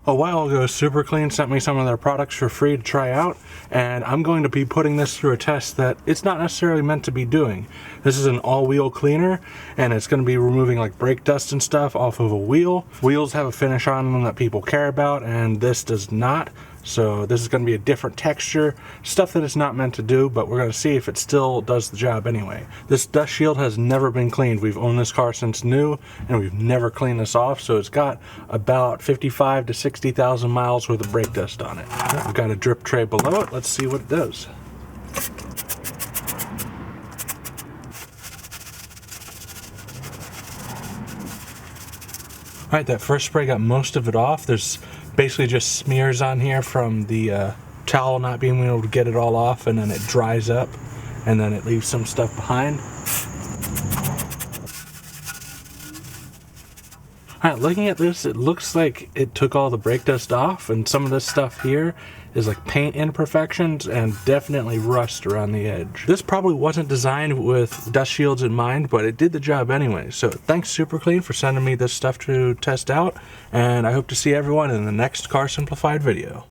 A while ago, Super Clean sent me some of their products for free to try out, and I'm going to be putting this through a test that it's not necessarily meant to be doing. This is an all-wheel cleaner, and it's going to be removing like brake dust and stuff off of a wheel. Wheels have a finish on them that people care about, and this does not. So this is going to be a different texture, stuff that it's not meant to do, but we're going to see if it still does the job anyway. This dust shield has never been cleaned. We've owned this car since new, and we've never cleaned this off, so it's got about 55 to 60,000 miles worth of brake dust on it. We've got a drip tray below it. Let's see what it does. Alright, that first spray got most of it off. There's basically just smears on here from the towel not being able to get it all off, and then it dries up, and then it leaves some stuff behind. Alright, looking at this, it looks like it took all the brake dust off, and some of this stuff here is like paint imperfections and definitely rust around the edge. This probably wasn't designed with dust shields in mind, but it did the job anyway. So thanks Super Clean for sending me this stuff to test out, and I hope to see everyone in the next Car Simplified video.